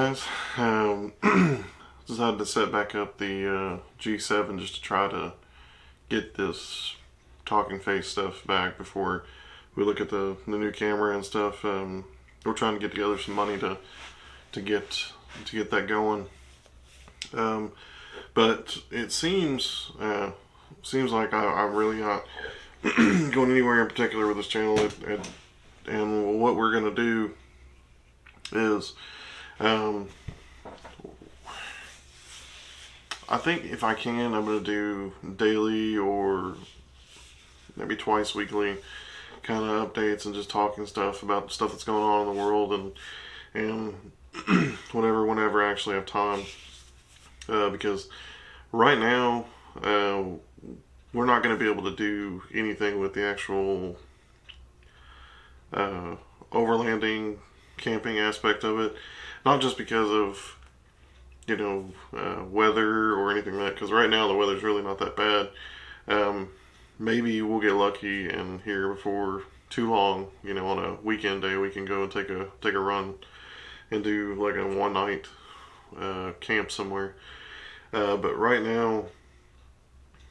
guys. Decided to set back up the G7 just to try to get this talking face stuff back before we look at the new camera and stuff. We're trying to get together some money to get that going. But it seems like I'm really not going anywhere in particular with this channel. And what we're gonna do is, I think if I can, I'm going to do daily or maybe twice weekly kind of updates and just talking stuff about stuff that's going on in the world and whenever I actually have time. Because right now, we're not going to be able to do anything with the actual overlanding camping aspect of it. Not just because of weather or anything like that, because right now the weather's really not that bad. Maybe we'll get lucky and here before too long, on a weekend day we can go and take a run and do like a one night camp somewhere. But right now,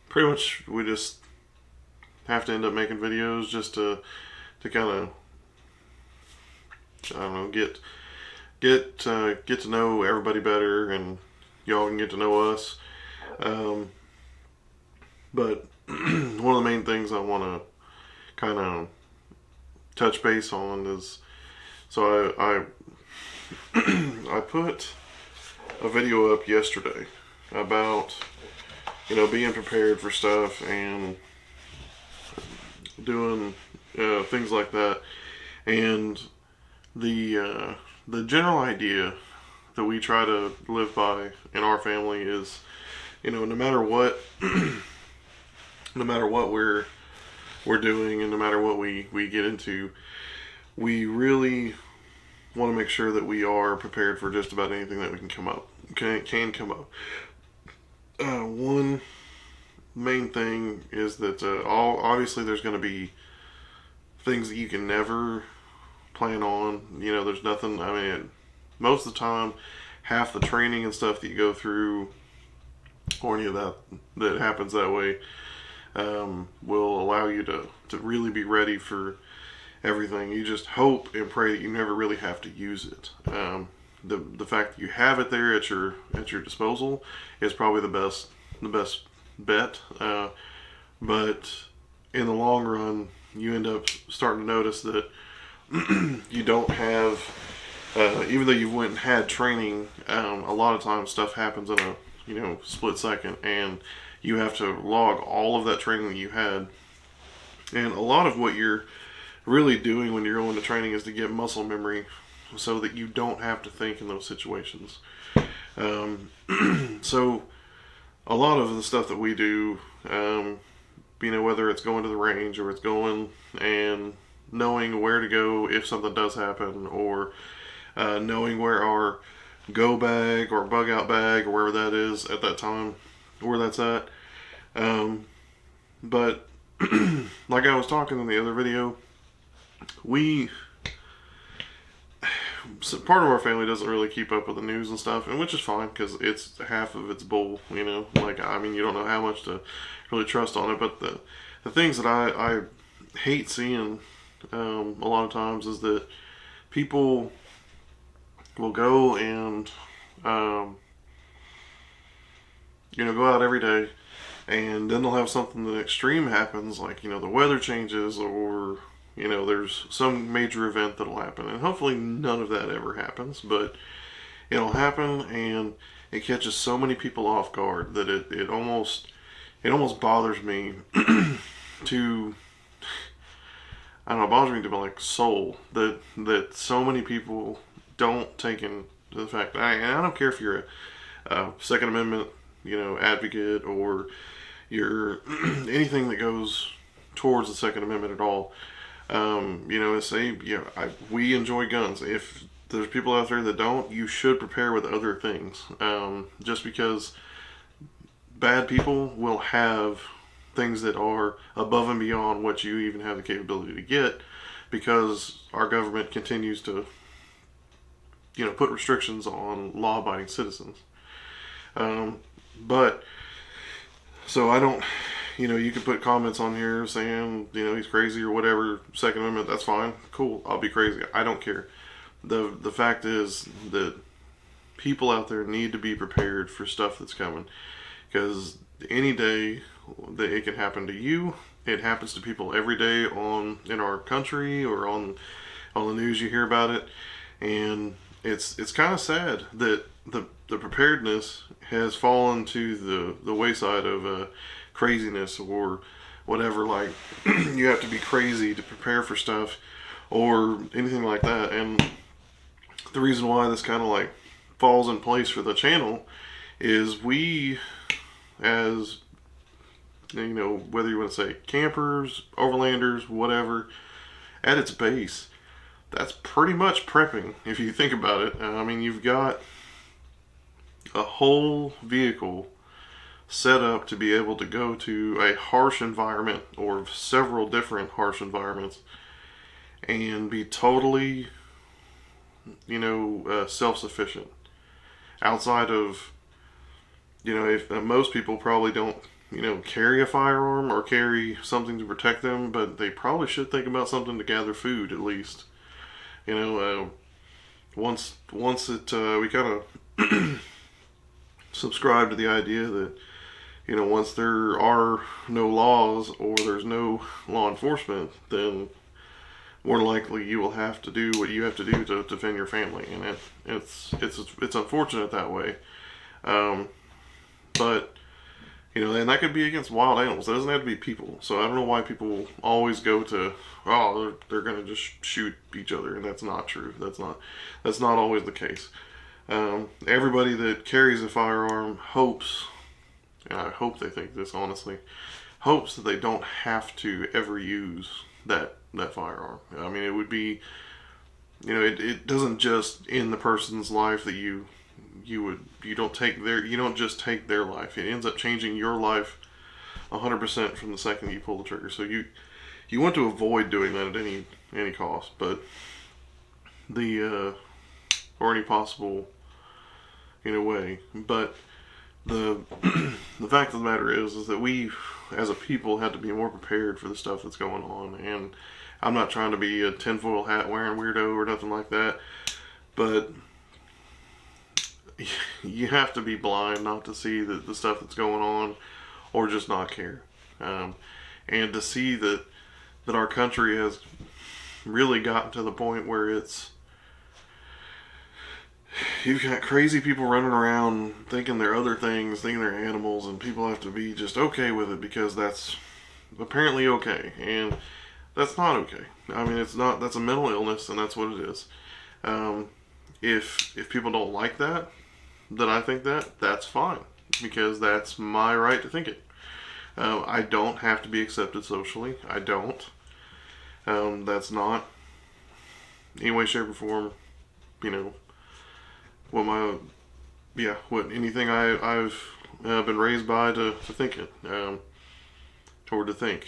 pretty much we just have to end up making videos just to kind of, I don't know, get to know everybody better, and y'all can get to know us. But one of the main things I want to kind of touch base on is, so I put a video up yesterday about being prepared for stuff and doing things like that, and the general idea that we try to live by in our family is, no matter what, no matter what we're doing, and no matter what we get into, we really want to make sure that we are prepared for just about anything that can come up. One main thing is that obviously there's going to be things that you can never plan on. There's nothing, most of the time, half the training and stuff that you go through, or any of that happens that way, will allow you to really be ready for everything. You just hope and pray that you never really have to use it. The fact that you have it there at your disposal is probably the best bet. But in the long run, you end up starting to notice that you don't have, even though you went and had training, a lot of times stuff happens in a split second, and you have to log all of that training that you had. And a lot of what you're really doing when you're going to training is to get muscle memory so that you don't have to think in those situations. So a lot of the stuff that we do, whether it's going to the range or it's going and knowing where to go if something does happen, or knowing where our go bag or bug out bag or wherever that is at that time, where that's at. But like I was talking in the other video, part of our family doesn't really keep up with the news and stuff, and which is fine, because it's half of its bull, you don't know how much to really trust on it. But the things that I hate seeing a lot of times is that people will go and go out every day, and then they'll have something that extreme happens, like the weather changes, or there's some major event that'll happen, and hopefully none of that ever happens, but it'll happen, and it catches so many people off guard that it almost bothers me to, I don't know, it bothers me to my soul that so many people don't take into the fact that, and I don't care if you're a Second Amendment advocate, or you're anything that goes towards the Second Amendment at all. We enjoy guns. If there's people out there that don't, you should prepare with other things. Just because bad people will have things that are above and beyond what you even have the capability to get, because our government continues to put restrictions on law-abiding citizens. But so I don't, you can put comments on here saying, he's crazy or whatever. Second Amendment, that's fine, cool. I'll be crazy. I don't care. The fact is that people out there need to be prepared for stuff that's coming, because any day that it can happen to you. It happens to people every day in our country, or on the news you hear about it, and it's kind of sad that the preparedness has fallen to the wayside of craziness or whatever. Like, you have to be crazy to prepare for stuff or anything like that. And the reason why this kind of like falls in place for the channel is we, as whether you want to say campers, overlanders, whatever, at its base, that's pretty much prepping if you think about it. I mean, you've got a whole vehicle set up to be able to go to a harsh environment or several different harsh environments and be totally, self-sufficient. Outside of, if most people probably don't, carry a firearm or carry something to protect them, but they probably should think about something to gather food at least. Once we kind of subscribe to the idea that, once there are no laws or there's no law enforcement, then more likely you will have to do what you have to do to defend your family, and it's unfortunate that way. But and that could be against wild animals. It doesn't have to be people. So I don't know why people always go to, they're going to just shoot each other, and that's not true. That's not always the case. Everybody that carries a firearm hopes, and I hope they think this honestly, hopes that they don't have to ever use that firearm. I mean, it would be, it doesn't just end the person's life that you don't just take their life. It ends up changing your life 100% from the second you pull the trigger. So you want to avoid doing that at any cost, but or any possible way. But the fact of the matter is that we as a people had to be more prepared for the stuff that's going on. And I'm not trying to be a tinfoil hat wearing weirdo or nothing like that, but you have to be blind not to see the stuff that's going on, or just not care. And to see that our country has really gotten to the point where you've got crazy people running around thinking they're other things, thinking they're animals, and people have to be just okay with it because that's apparently okay, and that's not okay. I mean, that's a mental illness, and that's what it is. If people don't like that, then I think that's fine, because that's my right to think it. I don't have to be accepted socially. I don't. That's not any way, shape, or form, what anything I've been raised by to think it, or to think.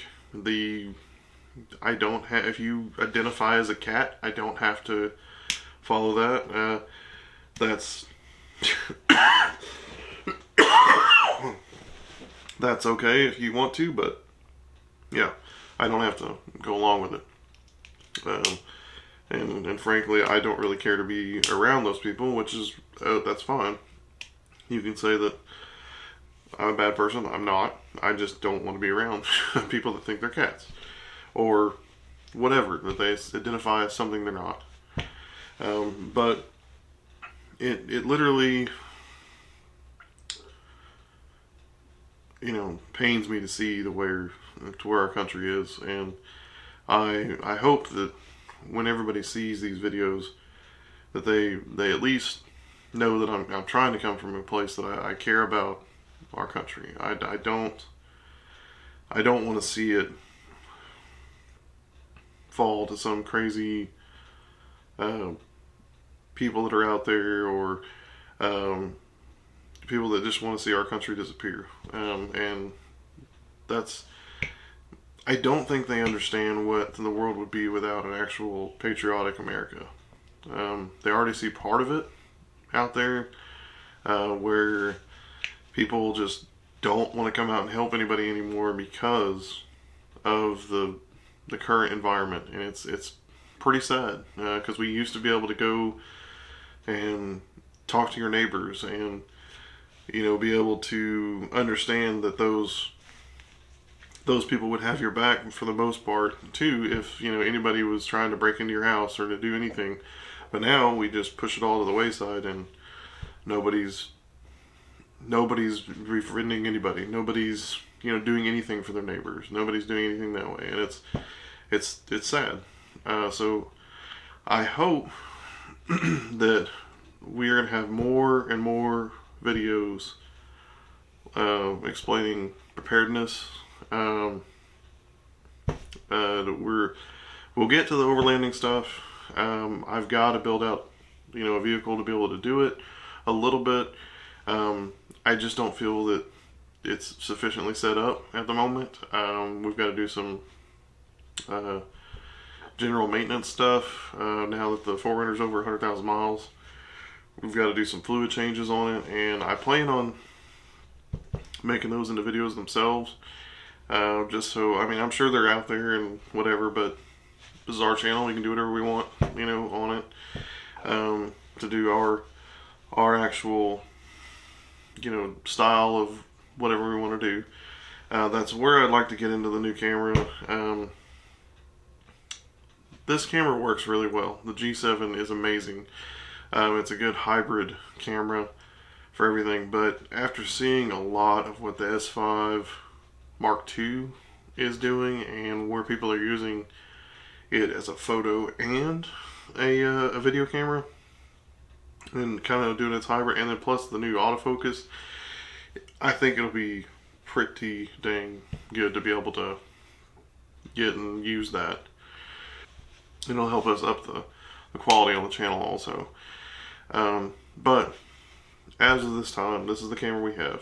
I don't have, if you identify as a cat, I don't have to follow that. That's that's okay if you want to, but yeah, I don't have to go along with it. And frankly, I don't really care to be around those people, which is, that's fine. You can say that I'm a bad person. I'm not. I just don't want to be around people that think they're cats, or whatever, that they identify as something they're not. But it literally, pains me to see where our country is, and I hope that when everybody sees these videos, that they at least know that I'm trying to come from a place that I care about our country. I don't want to see it fall to some crazy people that are out there, or people that just want to see our country disappear. And I don't think they understand what the world would be without an actual patriotic America. They already see part of it out there, where people just don't want to come out and help anybody anymore because of the current environment, and it's pretty sad, because we used to be able to go and talk to your neighbors and be able to understand that those people would have your back for the most part too, if anybody was trying to break into your house or to do anything. But now we just push it all to the wayside, and nobody's befriending anybody. Nobody's doing anything for their neighbors. Nobody's doing anything that way, and it's sad. So I hope that we are going to have more and more videos explaining preparedness. We'll get to the overlanding stuff. I've got to build out a vehicle to be able to do it a little bit. I just don't feel that it's sufficiently set up at the moment. We've got to do some general maintenance stuff now that the 4Runner's over 100,000 miles. We've got to do some fluid changes on it, and I plan on making those into videos themselves. Just so, I'm sure they're out there and whatever, but this is our channel. We can do whatever we want, on it, to do our actual, style of whatever we want to do. That's where I'd like to get into the new camera. This camera works really well. The G7 is amazing. It's a good hybrid camera for everything, but after seeing a lot of what the S5 Mark II is doing, and where people are using it as a photo and a video camera, and kind of doing its hybrid, and then plus the new autofocus, I think it'll be pretty dang good to be able to get and use that. It'll help us up the quality on the channel also. But as of this time, this is the camera we have.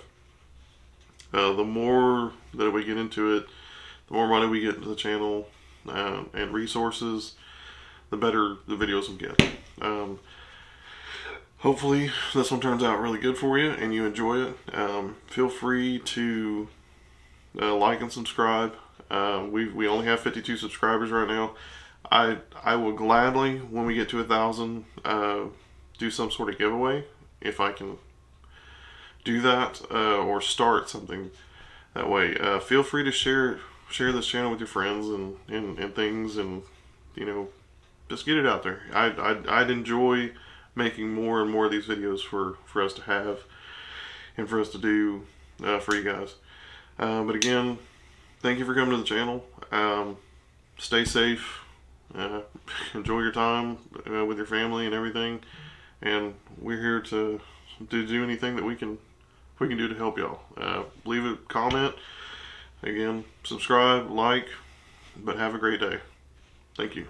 The more that we get into it, the more money we get into the channel and resources, the better the videos will get. Hopefully this one turns out really good for you and you enjoy it. Feel free to like and subscribe. We only have 52 subscribers right now. I will gladly, when we get to 1,000, do some sort of giveaway if I can do that, or start something that way. Feel free to share this channel with your friends and things, and just get it out there. I'd enjoy making more and more of these videos for us to have and for us to do for you guys. But again, thank you for coming to the channel. Stay safe. Enjoy your time with your family and everything, and we're here to do anything that we can do to help y'all. Leave a comment, again, subscribe, like, but have a great day. Thank you.